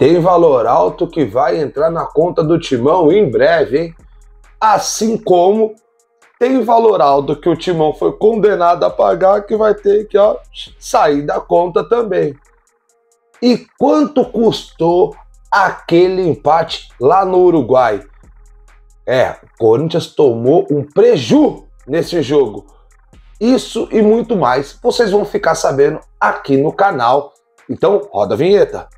Tem valor alto que vai entrar na conta do Timão em breve, hein? Assim como tem valor alto que o Timão foi condenado a pagar que vai ter que sair da conta também. E quanto custou aquele empate lá no Uruguai? O Corinthians tomou um preju nesse jogo. Isso e muito mais vocês vão ficar sabendo aqui no canal. Então roda a vinheta.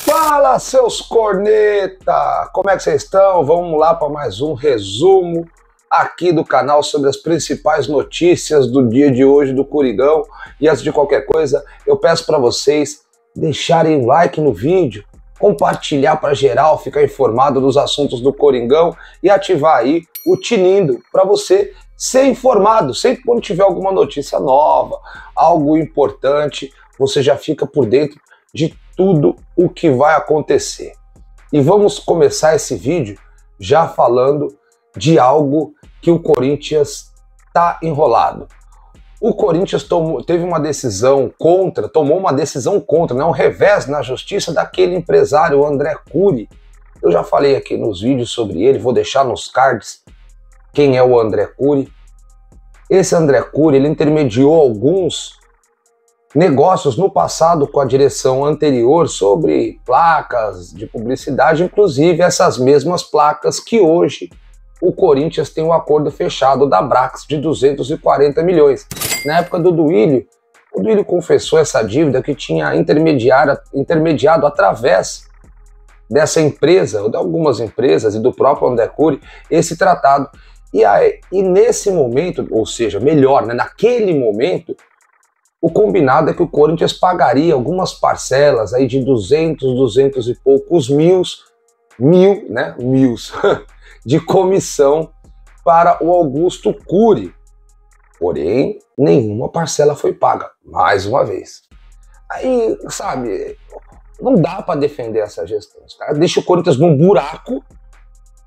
Fala, seus corneta! Como é que vocês estão? Vamos lá para mais um resumo aqui do canal sobre as principais notícias do dia de hoje do Coringão. E antes de qualquer coisa, eu peço para vocês deixarem um like no vídeo, compartilhar para geral, ficar informado dos assuntos do Coringão e ativar aí o tinindo para você ser informado. Sempre quando tiver alguma notícia nova, algo importante, você já fica por dentro de tudo o que vai acontecer. E vamos começar esse vídeo já falando de algo que o Corinthians está enrolado. O Corinthians tomou uma decisão contra, né, um revés na justiça daquele empresário André Cury. Eu já falei aqui nos vídeos sobre ele, vou deixar nos cards quem é o André Cury. Esse André Cury, ele intermediou alguns negócios no passado com a direção anterior sobre placas de publicidade, inclusive essas mesmas placas que hoje o Corinthians tem um acordo fechado da Brax de 240 milhões. Na época do Duílio, o Duílio confessou essa dívida que tinha intermediado através dessa empresa, ou de algumas empresas e do próprio André Cury, esse tratado. E nesse momento, ou seja, melhor, né, naquele momento, o combinado é que o Corinthians pagaria algumas parcelas aí de 200 e poucos mil de comissão para o Augusto Cury. Porém, nenhuma parcela foi paga, mais uma vez. Aí, sabe, não dá para defender essa gestão. Os caras deixam o Corinthians num buraco,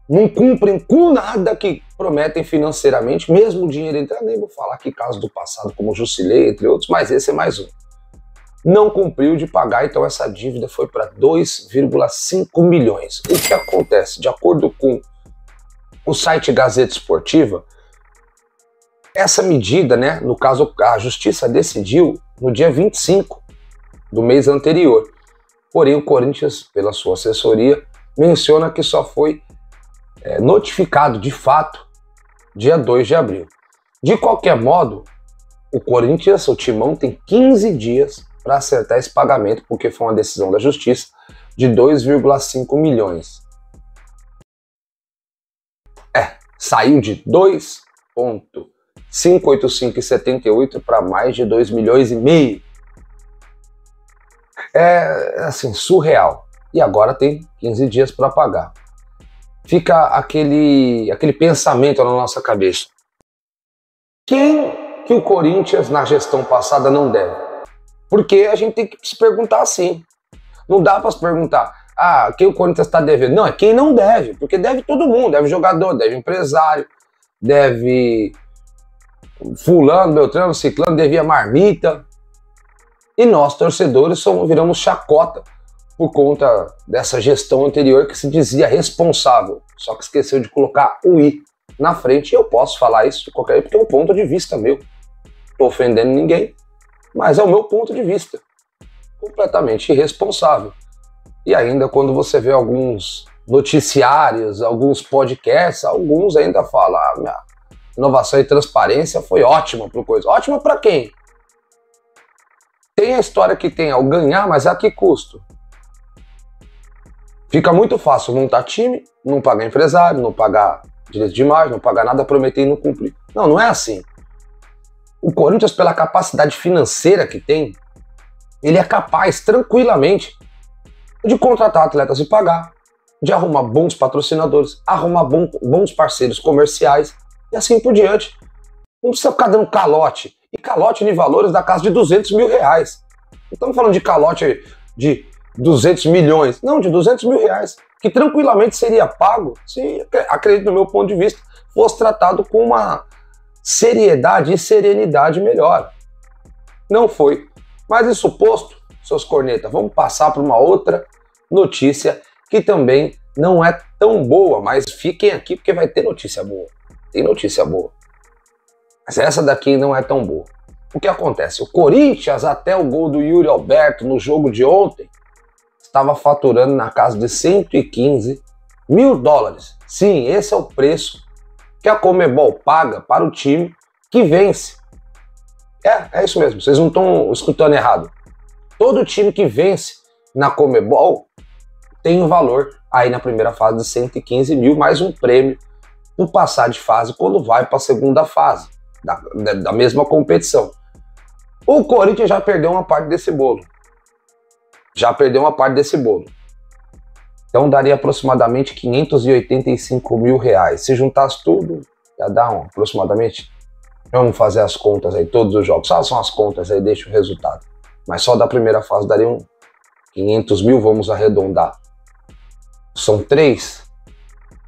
não cumprem com nada que prometem financeiramente, mesmo o dinheiro entrar, nem vou falar aqui casos do passado, como o Jusilei, entre outros, mas esse é mais um. Não cumpriu de pagar, então essa dívida foi para 2,5 milhões. O que acontece? De acordo com o site Gazeta Esportiva, essa medida, né, no caso, a Justiça decidiu no dia 25 do mês anterior. Porém, o Corinthians, pela sua assessoria, menciona que só foi notificado de fato dia 2 de abril. De qualquer modo, o Corinthians, o Timão, tem 15 dias para acertar esse pagamento, porque foi uma decisão da Justiça de 2,5 milhões. Saiu de 2,585,78 para mais de 2 milhões e meio. É assim, surreal. E agora tem 15 dias para pagar. Fica aquele pensamento na nossa cabeça. Quem que o Corinthians na gestão passada não deve? Porque a gente tem que se perguntar assim. Não dá para se perguntar, quem o Corinthians está devendo? Não, é quem não deve, porque deve todo mundo, deve jogador, deve empresário, deve fulano, beltrano, ciclano, devia marmita. E nós, torcedores, viramos chacota por conta dessa gestão anterior que se dizia responsável, só que esqueceu de colocar o I na frente. E eu posso falar isso de qualquer porque é um ponto de vista meu. Estou ofendendo ninguém, mas é o meu ponto de vista. Completamente irresponsável. E ainda quando você vê alguns noticiários, alguns podcasts, alguns ainda falam, minha inovação e transparência foi ótima para o coisa. Ótima para quem? Tem a história que tem ao ganhar, mas a que custo? Fica muito fácil montar time, não pagar empresário, não pagar direito de imagem, não pagar nada, prometer e não cumprir. Não, não é assim. O Corinthians, pela capacidade financeira que tem, ele é capaz, tranquilamente, de contratar atletas e pagar, de arrumar bons patrocinadores, arrumar bons parceiros comerciais e assim por diante. Não precisa ficar dando calote. E calote de valores da casa de 200 mil reais. Não estamos falando de calote de 200 milhões. Não, de 200 mil reais. Que tranquilamente seria pago se, acredito no meu ponto de vista, fosse tratado com uma seriedade e serenidade melhor. Não foi. Mas isso posto, seus cornetas, vamos passar para uma outra notícia que também não é tão boa, mas fiquem aqui porque vai ter notícia boa. Tem notícia boa. Mas essa daqui não é tão boa. O que acontece? O Corinthians, até o gol do Yuri Alberto no jogo de ontem, estava faturando na casa de 115 mil dólares. Sim, esse é o preço que a Conmebol paga para o time que vence. É isso mesmo, vocês não estão escutando errado. Todo time que vence na Conmebol tem um valor aí na primeira fase de 115 mil, mais um prêmio por passar de fase quando vai para a segunda fase da mesma competição. O Corinthians já perdeu uma parte desse bolo. Então daria aproximadamente 585 mil reais. Se juntasse tudo, ia dar aproximadamente... Vamos fazer as contas aí, todos os jogos. Façam as contas aí, deixa o resultado. Mas só da primeira fase daria 500 mil, vamos arredondar. São 3.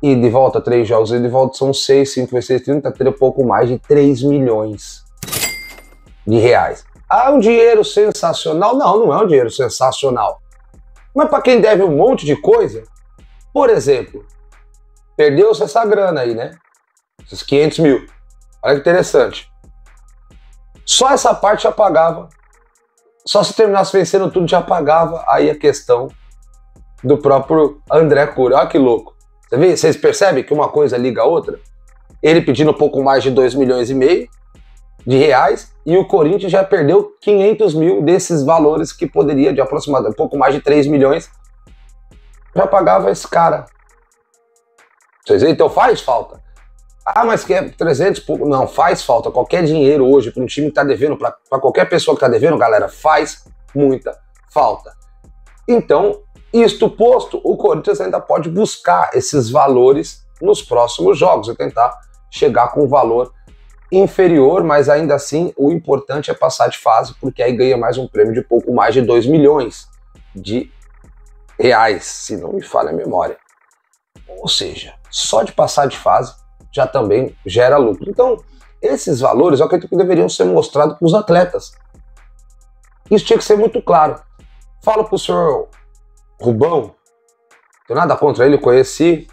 E de volta 3 jogos, e de volta são 6, 5 vezes 6, 30, teria pouco mais de 3 milhões de reais. Ah, um dinheiro sensacional? Não, não é um dinheiro sensacional. Mas para quem deve um monte de coisa, por exemplo, perdeu-se essa grana aí, né? Esses 500 mil. Olha que interessante. Só essa parte já pagava. Só se terminasse vencendo tudo já pagava aí a questão do próprio André Cury. Olha que louco. Vocês percebem que uma coisa liga a outra? Ele pedindo um pouco mais de 2,5 milhões de reais e o Corinthians já perdeu 500 mil desses valores que poderia, de aproximadamente um pouco mais de 3 milhões, já pagava esse cara. Vocês veem? Então faz falta. Ah, mas que é 300 pouco. Não, faz falta. Qualquer dinheiro hoje para um time que está devendo, para qualquer pessoa que está devendo, galera, faz muita falta. Então, isto posto, o Corinthians ainda pode buscar esses valores nos próximos jogos e tentar chegar com um valor inferior, mas ainda assim o importante é passar de fase, porque aí ganha mais um prêmio de pouco mais de 2 milhões de reais, se não me falha a memória. Ou seja, só de passar de fase já também gera lucro. Então, esses valores eu acredito que deveriam ser mostrados para os atletas. Isso tinha que ser muito claro. Falo para o senhor Rubão, não tenho nada contra ele, conheci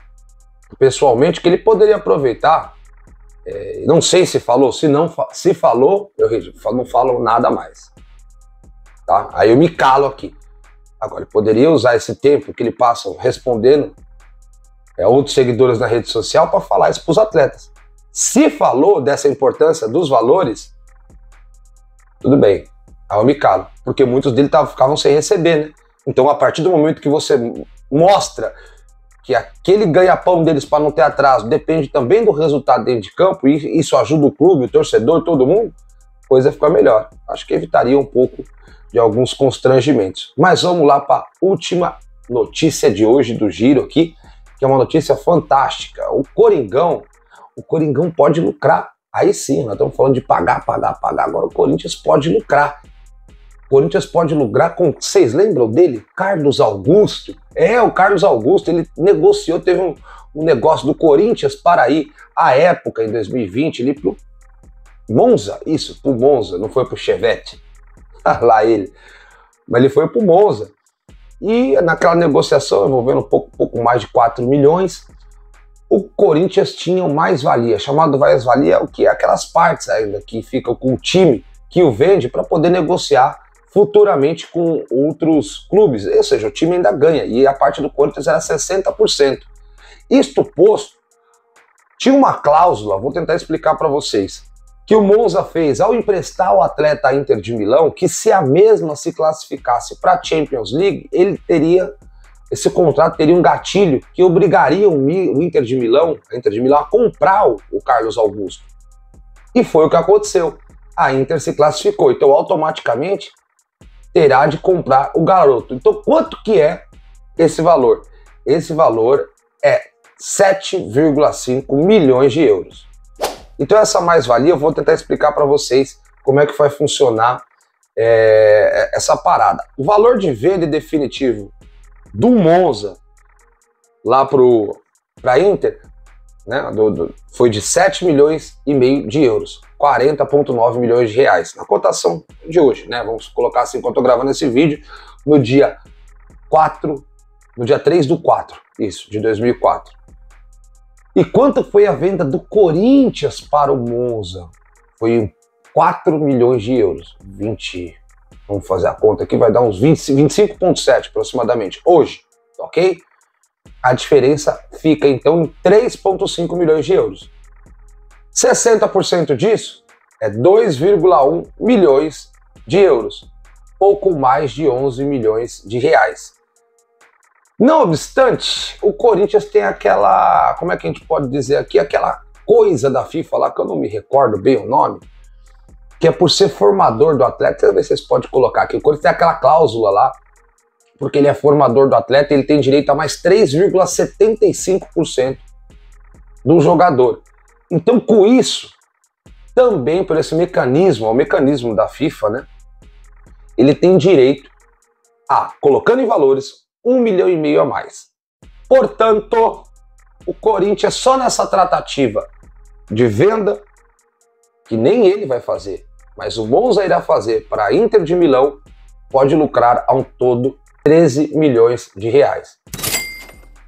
pessoalmente, que ele poderia aproveitar. Não sei se falou, se falou, eu não falo nada mais. Tá? Aí eu me calo aqui. Agora, ele poderia usar esse tempo que ele passa respondendo outros seguidores na rede social para falar isso para os atletas. Se falou dessa importância dos valores, tudo bem, aí eu me calo, porque muitos deles ficavam sem receber, né? Então, a partir do momento que você mostra que aquele ganha-pão deles para não ter atraso depende também do resultado dentro de campo, e isso ajuda o clube, o torcedor, todo mundo, a coisa fica melhor. Acho que evitaria um pouco de alguns constrangimentos. Mas vamos lá para a última notícia de hoje do Giro aqui, que é uma notícia fantástica. O Coringão pode lucrar. Aí sim, nós estamos falando de pagar. Agora o Corinthians pode lucrar. O Corinthians pode lucrar com... Vocês lembram dele? Carlos Augusto. O Carlos Augusto, ele negociou, teve um negócio do Corinthians para ir, à época, em 2020, ali pro Monza. Isso, pro Monza, não foi pro Chevette. Lá ele. Mas ele foi pro Monza. E naquela negociação, envolvendo um pouco mais de 4 milhões, o Corinthians tinha o mais-valia. Chamado mais-valia é o que? Aquelas partes ainda que ficam com o time que o vende para poder negociar futuramente com outros clubes. Ou seja, o time ainda ganha. E a parte do Corinthians era 60%. Isto posto, tinha uma cláusula, vou tentar explicar para vocês, que o Monza fez ao emprestar o atleta à Inter de Milão, que se a mesma se classificasse para a Champions League, esse contrato teria um gatilho que obrigaria o Inter de Milão a comprar o Carlos Augusto. E foi o que aconteceu. A Inter se classificou, então automaticamente terá de comprar o garoto. Então quanto que é esse valor? Esse valor é 7,5 milhões de euros. Então essa mais-valia eu vou tentar explicar para vocês como é que vai funcionar essa parada. O valor de venda definitivo do Monza lá para a Inter né, foi de 7 milhões e meio de euros, 40,9 milhões de reais, na cotação de hoje, né? Vamos colocar assim, enquanto eu tô gravando esse vídeo, no dia 3/4, isso, de 2004. E quanto foi a venda do Corinthians para o Monza? Foi 4 milhões de euros, vamos fazer a conta aqui, vai dar uns 25,7 aproximadamente, hoje, ok? A diferença fica então em 3,5 milhões de euros. 60% disso é 2,1 milhões de euros, pouco mais de 11 milhões de reais. Não obstante, o Corinthians tem aquela, como é que a gente pode dizer aqui, aquela coisa da FIFA lá, que eu não me recordo bem o nome, que é por ser formador do atleta. Deixa eu ver se vocês podem colocar aqui. O Corinthians tem aquela cláusula lá, porque ele é formador do atleta, ele tem direito a mais 3,75% do jogador. Então, com isso, também por esse mecanismo, o mecanismo da FIFA, né, ele tem direito a, colocando em valores, 1,5 milhão a mais. Portanto, o Corinthians só nessa tratativa de venda, que nem ele vai fazer, mas o Monza irá fazer para a Inter de Milão, pode lucrar a um todo 13 milhões de reais.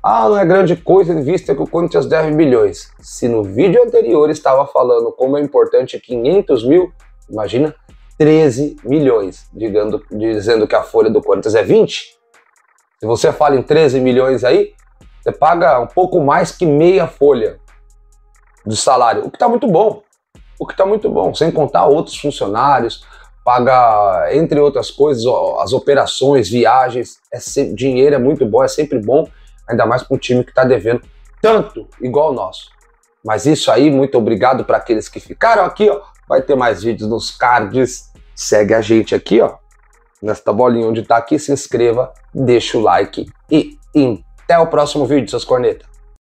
Ah, não é grande coisa, vista que o Corinthians deve bilhões. Se no vídeo anterior estava falando como é importante 500 mil, imagina 13 milhões, dizendo que a folha do Corinthians é 20. Se você fala em 13 milhões aí, você paga um pouco mais que meia folha de salário, o que está muito bom. Sem contar outros funcionários, paga, entre outras coisas, as operações, viagens, dinheiro é muito bom, é sempre bom, ainda mais para um time que está devendo tanto, igual o nosso. Mas isso aí, muito obrigado para aqueles que ficaram aqui, ó. Vai ter mais vídeos nos cards, segue a gente aqui, ó, nesta bolinha onde está aqui, se inscreva, deixa o like e até o próximo vídeo, seus cornetas.